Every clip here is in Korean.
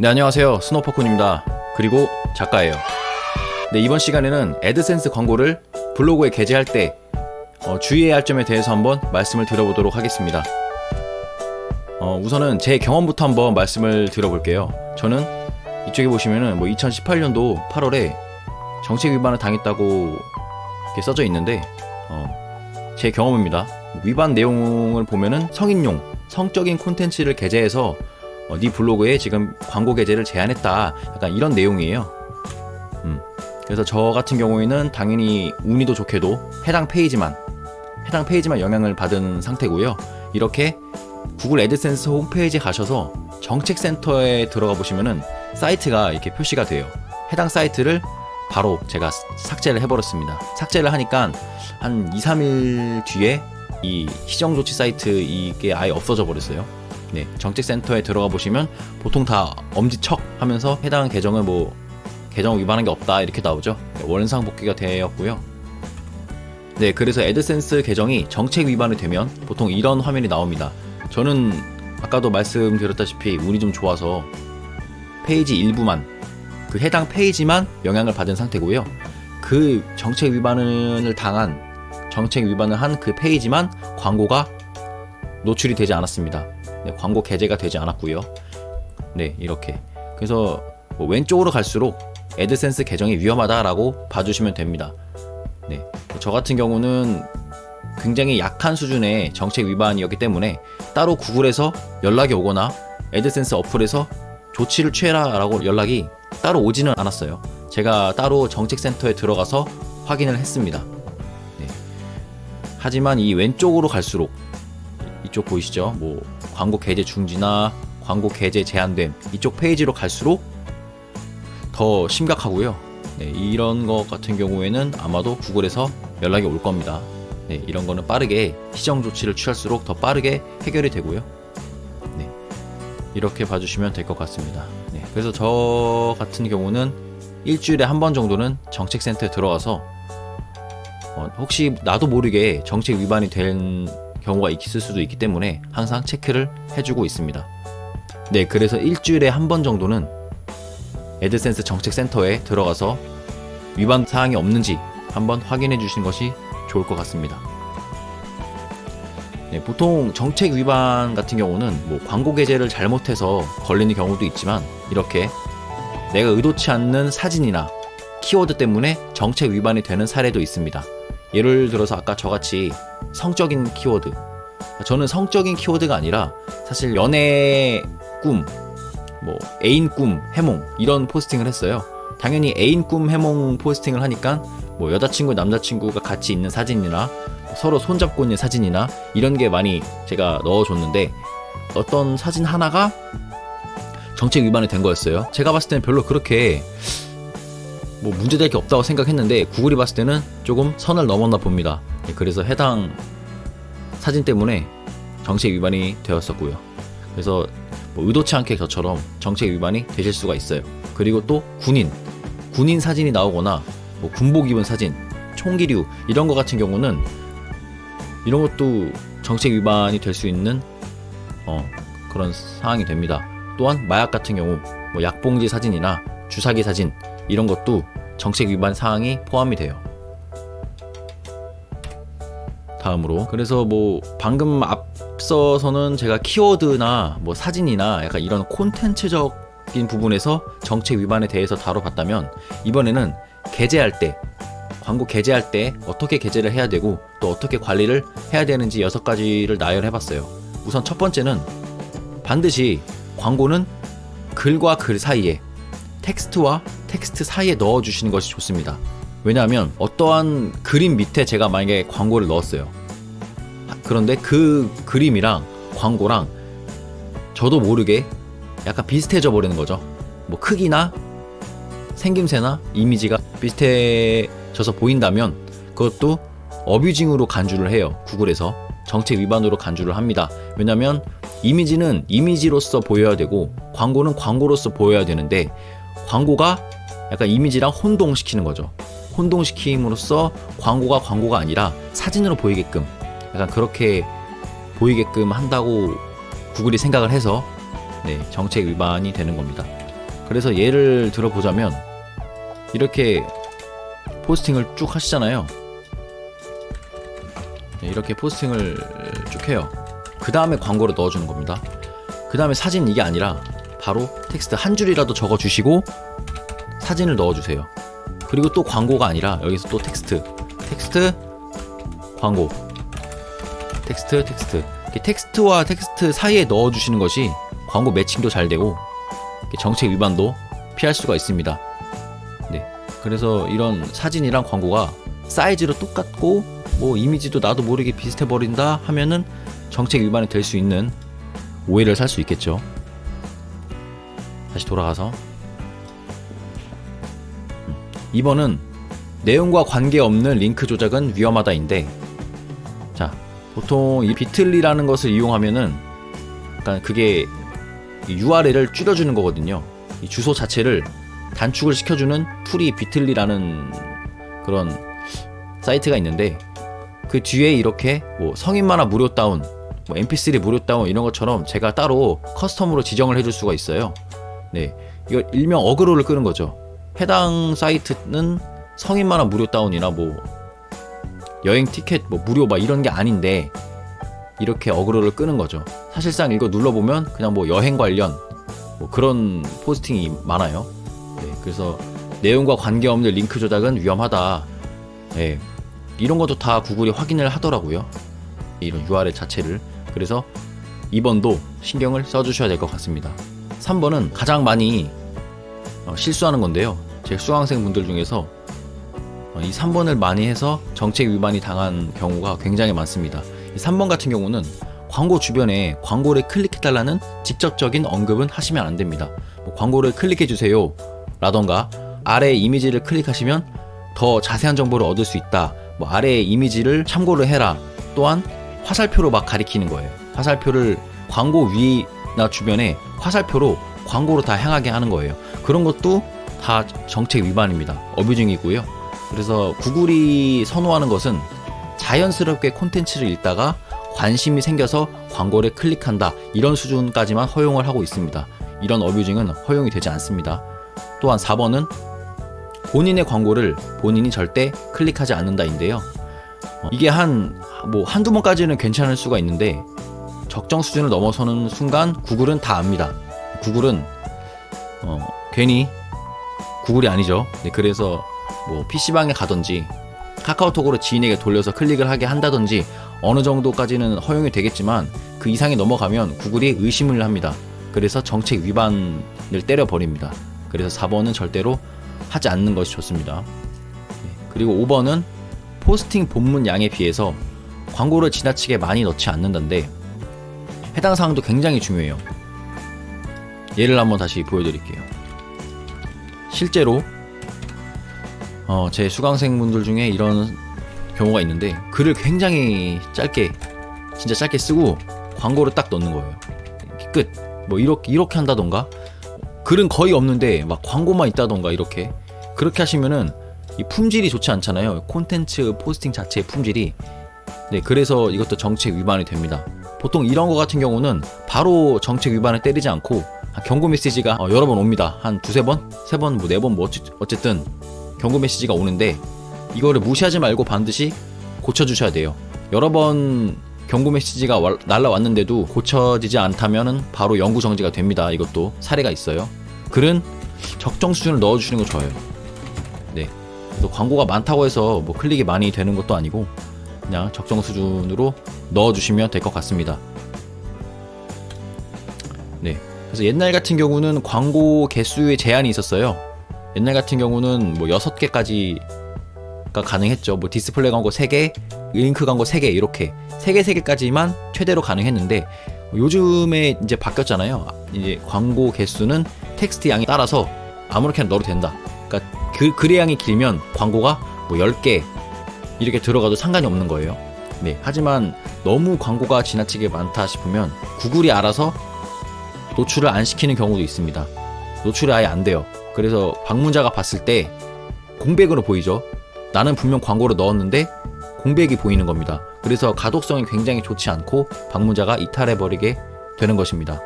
네, 안녕하세요. 스노퍼쿤입니다. 그리고 작가예요. 네, 이번 시간에는 애드센스 광고를 블로그에 게재할 때 주의해야 할 점에 대해서 한번 말씀을 드려보도록 하겠습니다. 우선은 제 경험부터 한번 말씀을 드려볼게요. 저는 이쪽에 보시면은 2018년도 8월에 정책 위반을 당했다고 이렇게 써져 있는데 제 경험입니다. 위반 내용을 보면은 성인용, 성적인 콘텐츠를 게재해서 네 블로그에 지금 광고 게재를 제한했다, 약간 이런 내용이에요. 그래서 저 같은 경우에는 당연히 운이도 좋게도 해당 페이지만 영향을 받은 상태고요. 이렇게 구글 애드센스 홈페이지에 가셔서 정책센터에 들어가 보시면은 사이트가 이렇게 표시가 돼요. 해당 사이트를 바로 제가 삭제를 해버렸습니다. 삭제를 하니까 한 2-3일 뒤에 이 시정조치 사이트 이게 아예 없어져 버렸어요. 네, 정책센터에 들어가 보시면 보통 다 엄지척 하면서 해당 계정을 계정 위반한 게 없다 이렇게 나오죠. 네, 원상 복귀가 되었고요. 네, 그래서 애드센스 계정이 정책 위반이 되면 보통 이런 화면이 나옵니다. 저는 아까도 말씀드렸다시피 운이 좀 좋아서 페이지 일부만, 그 해당 페이지만 영향을 받은 상태고요. 그 정책 위반을 한 그 페이지만 광고가 노출이 되지 않았습니다. 네, 광고 게재가 되지 않았고요. 네, 이렇게. 그래서 왼쪽으로 갈수록 애드센스 계정이 위험하다라고 봐주시면 됩니다. 네, 저 같은 경우는 굉장히 약한 수준의 정책 위반이었기 때문에 따로 구글에서 연락이 오거나 애드센스 어플에서 조치를 취해라라고 연락이 따로 오지는 않았어요. 제가 따로 정책센터에 들어가서 확인을 했습니다. 네. 하지만 이 왼쪽으로 갈수록, 이쪽 보이시죠? 광고 게재 중지나 광고 게재 제한됨, 이쪽 페이지로 갈수록 더 심각하고요. 네, 이런 것 같은 경우에는 아마도 구글에서 연락이 올 겁니다. 네, 이런 거는 빠르게 시정 조치를 취할수록 더 빠르게 해결이 되고요. 네, 이렇게 봐주시면 될 것 같습니다. 네, 그래서 저 같은 경우는 일주일에 한 번 정도는 정책센터에 들어가서 혹시 나도 모르게 정책 위반이 된 경우가 있을 수도 있기 때문에 항상 체크를 해주고 있습니다. 네, 그래서 일주일에 한 번 정도는 애드센스 정책센터에 들어가서 위반 사항이 없는지 한번 확인해 주시는 것이 좋을 것 같습니다. 네, 보통 정책 위반 같은 경우는 광고 게재를 잘못해서 걸리는 경우도 있지만, 이렇게 내가 의도치 않는 사진이나 키워드 때문에 정책 위반이 되는 사례도 있습니다. 예를 들어서 아까 저같이 성적인 키워드, 저는 성적인 키워드가 아니라 사실 연애 꿈, 애인 꿈, 해몽, 이런 포스팅을 했어요. 당연히 애인 꿈, 해몽 포스팅을 하니까 여자친구, 남자친구가 같이 있는 사진이나 서로 손잡고 있는 사진이나 이런 게 많이 제가 넣어줬는데, 어떤 사진 하나가 정책 위반이 된 거였어요. 제가 봤을 때는 별로 그렇게 문제될 게 없다고 생각했는데 구글이 봤을 때는 조금 선을 넘었나 봅니다. 그래서 해당 사진 때문에 정책 위반이 되었었고요. 그래서 의도치 않게 저처럼 정책 위반이 되실 수가 있어요. 그리고 또 군인 사진이 나오거나 군복 입은 사진, 총기류, 이런 거 같은 경우는 이런 것도 정책 위반이 될 수 있는 그런 상황이 됩니다. 또한 마약 같은 경우 약봉지 사진이나 주사기 사진, 이런 것도 정책 위반 사항이 포함이 돼요. 다음으로, 그래서 방금 앞서서는 제가 키워드나 사진이나 약간 이런 콘텐츠적인 부분에서 정책 위반에 대해서 다뤄봤다면, 이번에는 게재할 때, 광고 게재할 때 어떻게 게재를 해야 되고 또 어떻게 관리를 해야 되는지 6가지를 나열해봤어요. 우선 첫 번째는 반드시 광고는 글과 글 사이에, 텍스트와 텍스트 사이에 넣어주시는 것이 좋습니다. 왜냐하면 어떠한 그림 밑에 제가 만약에 광고를 넣었어요. 그런데 그 그림이랑 광고랑 저도 모르게 약간 비슷해져 버리는 거죠. 크기나 생김새나 이미지가 비슷해져서 보인다면 그것도 어뷰징으로 간주를 해요. 구글에서 정책 위반으로 간주를 합니다. 왜냐하면 이미지는 이미지로서 보여야 되고 광고는 광고로서 보여야 되는데, 광고가 약간 이미지랑 혼동시키는 거죠. 혼동시킴으로써 광고가 아니라 사진으로 보이게끔, 약간 그렇게 보이게끔 한다고 구글이 생각을 해서 정책 위반이 되는 겁니다. 그래서 예를 들어보자면 이렇게 포스팅을 쭉 하시잖아요. 네, 이렇게 포스팅을 쭉 해요. 그 다음에 광고를 넣어주는 겁니다. 그 다음에 사진 이게 아니라 바로 텍스트 한 줄이라도 적어주시고 사진을 넣어주세요. 그리고 또 광고가 아니라 여기서 또 텍스트 광고 텍스트 텍스트와 텍스트 사이에 넣어주시는 것이 광고 매칭도 잘 되고 정책 위반도 피할 수가 있습니다. 네, 그래서 이런 사진이랑 광고가 사이즈로 똑같고 뭐 이미지도 나도 모르게 비슷해 버린다 하면은 정책 위반이 될 수 있는 오해를 살 수 있겠죠. 다시 돌아가서 2번은 내용과 관계없는 링크 조작은 위험하다인데, 자, 보통 이 비틀리라는 것을 이용하면은 약간 그게 URL을 줄여주는 거거든요. 이 주소 자체를 단축을 시켜주는 툴이 비틀리라는 그런 사이트가 있는데, 그 뒤에 이렇게 뭐 성인 만화 무료 다운, 뭐 mp3 무료 다운 이런 것처럼 제가 따로 커스텀으로 지정을 해줄 수가 있어요. 네, 이걸 일명 어그로를 끄는 거죠. 해당 사이트는 성인 만화 무료 다운이나 뭐 여행 티켓 뭐 무료 막 이런 게 아닌데 이렇게 어그로를 끄는 거죠. 사실상 이거 눌러보면 그냥 뭐 여행 관련 뭐 그런 포스팅이 많아요. 네, 그래서 내용과 관계없는 링크 조작은 위험하다. 네, 이런 것도 다 구글이 확인을 하더라고요. 이런 URL 자체를. 그래서 2번도 신경을 써주셔야 될 것 같습니다. 3번은 가장 많이 실수하는 건데요. 제 수강생 분들 중에서 이 3번을 많이 해서 정책 위반이 당한 경우가 굉장히 많습니다. 이 3번 같은 경우는 광고 주변에 광고를 클릭해달라는 직접적인 언급은 하시면 안 됩니다. 뭐 광고를 클릭해주세요 라던가 아래 이미지를 클릭하시면 더 자세한 정보를 얻을 수 있다, 뭐 아래의 이미지를 참고를 해라, 또한 화살표로 막 가리키는 거예요. 화살표를 광고 위나 주변에 화살표로 광고로 다 향하게 하는 거예요. 그런 것도 다 정책 위반입니다. 어뷰징이고요. 그래서 구글이 선호하는 것은 자연스럽게 콘텐츠를 읽다가 관심이 생겨서 광고를 클릭한다, 이런 수준까지만 허용을 하고 있습니다. 이런 어뷰징은 허용이 되지 않습니다. 또한 4번은 본인의 광고를 본인이 절대 클릭하지 않는다인데요. 이게 한두 번까지는 괜찮을 수가 있는데 적정 수준을 넘어서는 순간 구글은 다 압니다. 구글은 괜히 구글이 아니죠. 네, 그래서 뭐 PC방에 가든지 카카오톡으로 지인에게 돌려서 클릭을 하게 한다든지 어느 정도까지는 허용이 되겠지만 그 이상이 넘어가면 구글이 의심을 합니다. 그래서 정책 위반을 때려버립니다. 그래서 4번은 절대로 하지 않는 것이 좋습니다. 그리고 5번은 포스팅 본문 양에 비해서 광고를 지나치게 많이 넣지 않는다는데, 해당 사항도 굉장히 중요해요. 예를 한번 다시 보여드릴게요. 실제로 제 수강생분들 중에 이런 경우가 있는데 글을 굉장히 짧게, 진짜 짧게 쓰고 광고를 딱 넣는 거예요. 끝. 뭐 이렇게 한다던가, 글은 거의 없는데 막 광고만 있다던가, 그렇게 하시면은 이 품질이 좋지 않잖아요. 콘텐츠 포스팅 자체의 품질이. 네, 그래서 이것도 정책 위반이 됩니다. 보통 이런 거 같은 경우는 바로 정책 위반을 때리지 않고 경고 메시지가 여러 번 옵니다. 한 두세 번? 세 번, 뭐 네 번, 뭐 어쨌든 경고 메시지가 오는데 이거를 무시하지 말고 반드시 고쳐주셔야 돼요. 여러 번 경고 메시지가 날라왔는데도 고쳐지지 않다면은 바로 영구 정지가 됩니다. 이것도 사례가 있어요. 글은 적정 수준을 넣어주시는 거 좋아요. 네, 그래서 광고가 많다고 해서 뭐 클릭이 많이 되는 것도 아니고 그냥 적정 수준으로 넣어주시면 될 것 같습니다. 네, 그래서 옛날 같은 경우는 광고 개수의 제한이 있었어요. 옛날 같은 경우는 뭐 6개까지가 가능했죠. 뭐 디스플레이 광고 3개, 링크 광고 3개, 이렇게 3개까지만 최대로 가능했는데 요즘에 이제 바뀌었잖아요. 이제 광고 개수는 텍스트 양에 따라서 아무렇게나 넣어도 된다. 그러니까 글의 양이 길면 광고가 뭐 10개 이렇게 들어가도 상관이 없는 거예요. 네, 하지만 너무 광고가 지나치게 많다 싶으면 구글이 알아서 노출을 안 시키는 경우도 있습니다. 노출이 아예 안 돼요. 그래서 방문자가 봤을 때 공백으로 보이죠. 나는 분명 광고를 넣었는데 공백이 보이는 겁니다. 그래서 가독성이 굉장히 좋지 않고 방문자가 이탈해버리게 되는 것입니다.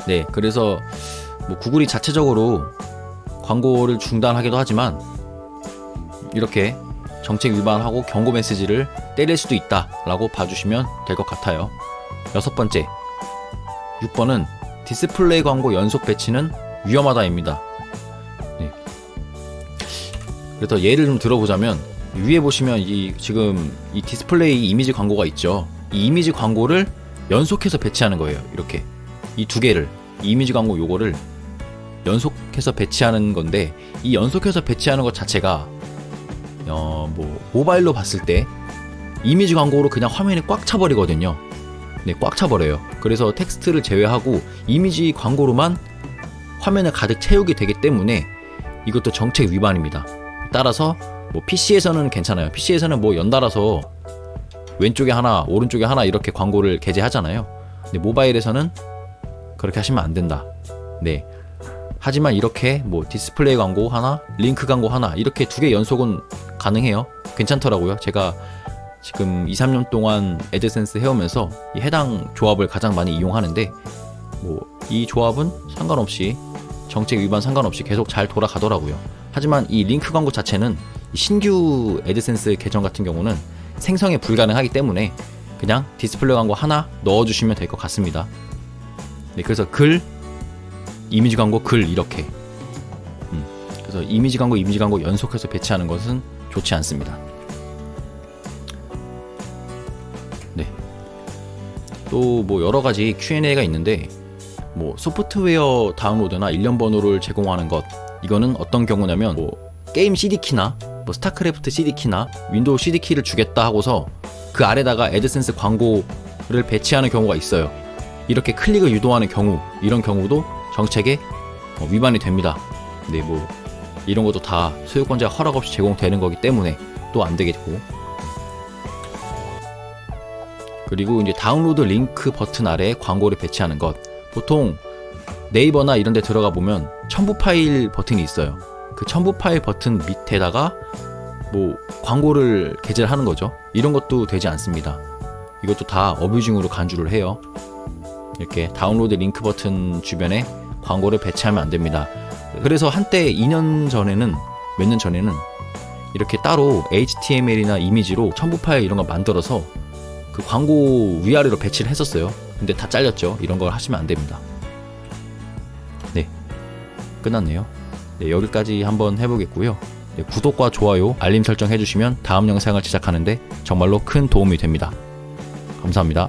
네, 그래서 뭐 구글이 자체적으로 광고를 중단하기도 하지만 이렇게 정책 위반하고 경고 메시지를 때릴 수도 있다라고 봐주시면 될 것 같아요. 6번째, 6번은 디스플레이 광고 연속 배치는 위험하다입니다. 네. 그래서 예를 좀 들어보자면 위에 보시면 지금 이 디스플레이 이미지 광고가 있죠. 이 이미지 광고를 연속해서 배치하는 거예요. 이렇게 이 두 개를 이 이미지 광고 요거를 연속해서 배치하는 건데 이 연속해서 배치하는 것 자체가 뭐 모바일로 봤을 때 이미지 광고로 그냥 화면이 꽉 차버리거든요. 네, 꽉 차버려요. 그래서 텍스트를 제외하고 이미지 광고로만 화면을 가득 채우게 되기 때문에 이것도 정책 위반입니다. 따라서 뭐 PC에서는 괜찮아요. PC에서는 뭐 연달아서 왼쪽에 하나 오른쪽에 하나 이렇게 광고를 게재하잖아요. 근데 모바일에서는 그렇게 하시면 안 된다. 네. 하지만 이렇게 뭐 디스플레이 광고 하나, 링크 광고 하나 이렇게 두 개 연속은 가능해요. 괜찮더라고요. 제가 지금 2, 3년 동안 애드센스 해오면서 이 해당 조합을 가장 많이 이용하는데 뭐 이 조합은 상관없이 정책 위반 상관없이 계속 잘 돌아가더라고요. 하지만 이 링크 광고 자체는 신규 애드센스 계정 같은 경우는 생성이 불가능하기 때문에 그냥 디스플레이 광고 하나 넣어주시면 될 것 같습니다. 네, 그래서 글, 이미지 광고, 글 이렇게 그래서 이미지 광고 연속해서 배치하는 것은 좋지 않습니다. 네. 또 뭐 여러가지 Q&A가 있는데 뭐 소프트웨어 다운로드나 일련 번호를 제공하는 것 이거는 어떤 경우냐면 뭐 게임 CD키나 뭐 스타크래프트 CD키나 윈도우 CD키를 주겠다 하고서 그 아래다가 애드센스 광고를 배치하는 경우가 있어요. 이렇게 클릭을 유도하는 경우 이런 경우도 정책에 위반이 됩니다. 근데 뭐 이런 것도 다 소유권자가 허락 없이 제공되는 거기 때문에 또 안 되겠고 그리고 이제 다운로드 링크 버튼 아래에 광고를 배치하는 것 보통 네이버나 이런 데 들어가 보면 첨부 파일 버튼이 있어요. 그 첨부 파일 버튼 밑에다가 뭐 광고를 게재를 하는 거죠. 이런 것도 되지 않습니다. 이것도 다 어뷰징으로 간주를 해요. 이렇게 다운로드 링크 버튼 주변에 광고를 배치하면 안 됩니다. 그래서 한때 2년 전에는 몇 년 전에는 이렇게 따로 HTML이나 이미지로 첨부 파일 이런 거 만들어서 그 광고 위아래로 배치를 했었어요. 근데 다 잘렸죠. 이런 걸 하시면 안 됩니다. 네, 끝났네요. 네, 여기까지 한번 해보겠고요. 네, 구독과 좋아요, 알림 설정 해주시면 다음 영상을 제작하는데 정말로 큰 도움이 됩니다. 감사합니다.